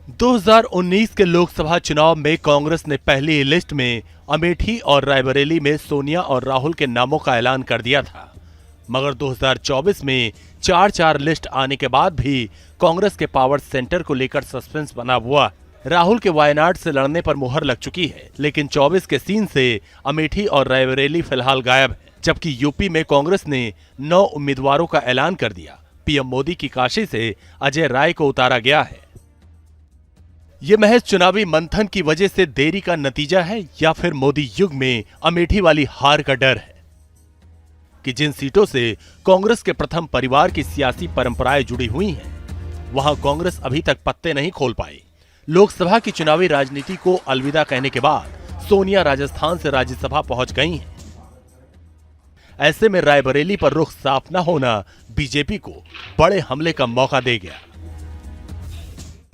2019 के लोकसभा चुनाव में कांग्रेस ने पहली लिस्ट में अमेठी और रायबरेली में सोनिया और राहुल के नामों का ऐलान कर दिया था, मगर 2024 में 4-4 लिस्ट आने के बाद भी कांग्रेस के पावर सेंटर को लेकर सस्पेंस बना हुआ। राहुल के वायनाड से लड़ने पर मुहर लग चुकी है, लेकिन 24 के सीन से अमेठी और रायबरेली फिलहाल गायब है। जबकि यूपी में कांग्रेस ने 9 उम्मीदवारों का ऐलान कर दिया। पीएम मोदी की काशी से अजय राय को उतारा गया है। ये महज चुनावी मंथन की वजह से देरी का नतीजा है या फिर मोदी युग में अमेठी वाली हार का डर है कि जिन सीटों से कांग्रेस के प्रथम परिवार की सियासी परंपराएं जुड़ी हुई हैं, वहां कांग्रेस अभी तक पत्ते नहीं खोल पाई। लोकसभा की चुनावी राजनीति को अलविदा कहने के बाद सोनिया राजस्थान से राज्यसभा पहुंच गई हैं। ऐसे में रायबरेली पर रुख साफ न होना बीजेपी को बड़े हमले का मौका दे गया।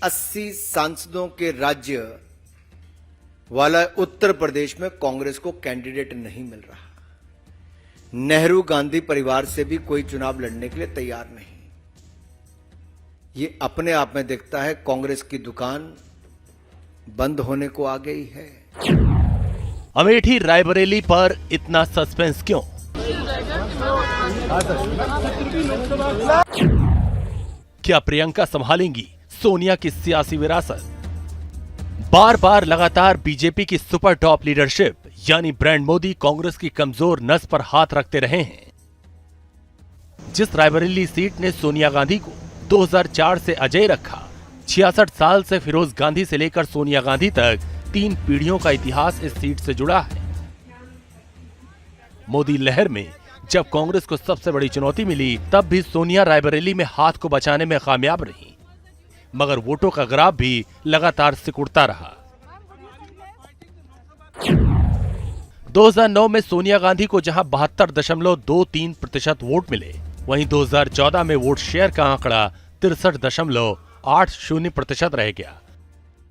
80 सांसदों के राज्य वाला उत्तर प्रदेश में कांग्रेस को कैंडिडेट नहीं मिल रहा। नेहरू गांधी परिवार से भी कोई चुनाव लड़ने के लिए तैयार नहीं। ये अपने आप में दिखता है कांग्रेस की दुकान बंद होने को आ गई है। अमेठी रायबरेली पर इतना सस्पेंस क्यों? क्या प्रियंका संभालेंगी सोनिया की सियासी विरासत? बार बार लगातार बीजेपी की सुपर टॉप लीडरशिप यानी ब्रांड मोदी कांग्रेस की कमजोर नस पर हाथ रखते रहे हैं। जिस रायबरेली सीट ने सोनिया गांधी को 2004 से अजय रखा, 66 साल से फिरोज गांधी से लेकर सोनिया गांधी तक 3 पीढ़ियों का इतिहास इस सीट से जुड़ा है। मोदी लहर में जब कांग्रेस को सबसे बड़ी चुनौती मिली, तब भी सोनिया रायबरेली में हाथ को बचाने में कामयाब रही, मगर वोटों का ग्राफ भी लगातार सिकुड़ता रहा। 2009 में सोनिया गांधी को जहां 72.23% वोट मिले, वहीं 2014 में वोट शेयर का आंकड़ा 63.80% रह गया।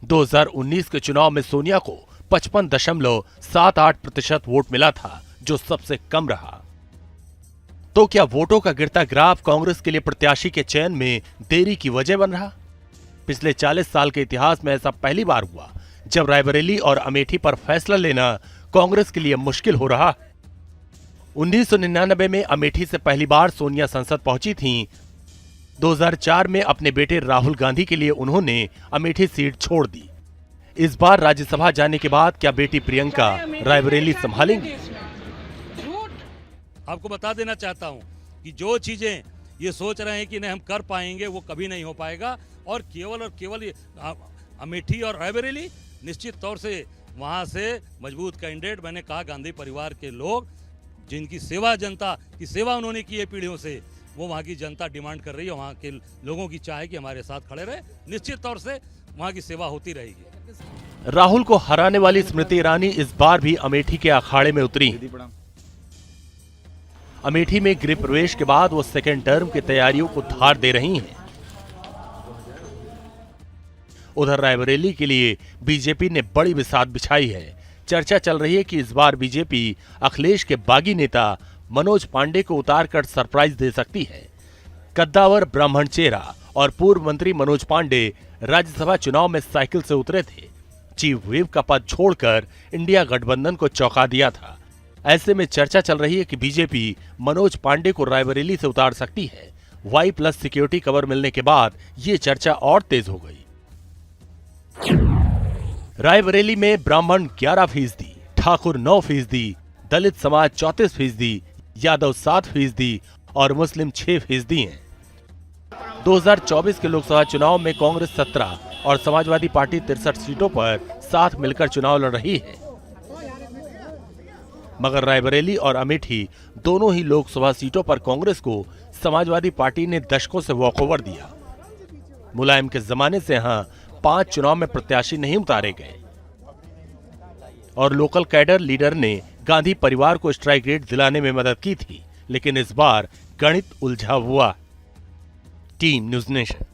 2019 के चुनाव में सोनिया को 55.78% वोट मिला था, जो सबसे कम रहा। तो क्या वोटों का गिरता ग्राफ कांग्रेस के लिए प्रत्याशी के चयन में देरी की वजह बन रहा? पिछले 40 साल के इतिहास में ऐसा पहली बार हुआ जब रायबरेली और अमेठी पर फैसला लेना कांग्रेस के लिए मुश्किल हो रहा। 1999 में अमेठी से पहली बार सोनिया संसद पहुंची थीं। 2004 में अपने बेटे राहुल गांधी के लिए उन्होंने अमेठी सीट छोड़ दी। इस बार राज्यसभा जाने के बाद क्या बेटी प्रियंका रायबरेली संभालेंगी? आपको बता देना चाहता हूं कि जो चीजें ये सोच रहे हैं कि नहीं हम कर पाएंगे, वो कभी नहीं हो पाएगा। और केवल ये अमेठी और रायबरेली निश्चित तौर से वहां से मजबूत कैंडिडेट, मैंने कहा गांधी परिवार के लोग जिनकी सेवा, जनता की सेवा उन्होंने की है पीढ़ियों से, वो वहां की जनता डिमांड कर रही है। वहां के लोगों की चाह है कि हमारे साथ खड़े रहे। निश्चित तौर से वहां की सेवा होती रहेगी। राहुल को हराने वाली स्मृति ईरानी इस बार भी अमेठी के अखाड़े में उतरी। अमेठी में गृह प्रवेश के बाद वो सेकेंड टर्म की तैयारियों को धार दे रही हैं। उधर रायबरेली के लिए बीजेपी ने बड़ी बिसात बिछाई है। चर्चा चल रही है कि इस बार बीजेपी अखिलेश के बागी नेता मनोज पांडे को उतारकर सरप्राइज दे सकती है। कद्दावर ब्राह्मण चेहरा और पूर्व मंत्री मनोज पांडे राज्यसभा चुनाव में साइकिल से उतरे थे। चीफ व्हिप का पद छोड़कर इंडिया गठबंधन को चौंका दिया था। ऐसे में चर्चा चल रही है कि बीजेपी मनोज पांडे को रायबरेली से उतार सकती है। Y+ सिक्योरिटी कवर मिलने के बाद ये चर्चा और तेज हो गई। रायबरेली में ब्राह्मण 11%, ठाकुर 9%, दलित समाज 34%, यादव 7% और मुस्लिम 6% हैं। 2024 के लोकसभा चुनाव में कांग्रेस 17 और समाजवादी पार्टी 63 सीटों पर साथ मिलकर चुनाव लड़ रही है, मगर रायबरेली और अमेठी दोनों ही लोकसभा सीटों पर कांग्रेस को समाजवादी पार्टी ने दशकों से वॉकओवर दिया। मुलायम के जमाने से यहां 5 चुनाव में प्रत्याशी नहीं उतारे गए और लोकल कैडर लीडर ने गांधी परिवार को स्ट्राइक रेट दिलाने में मदद की थी, लेकिन इस बार गणित उलझा हुआ। Team news nation.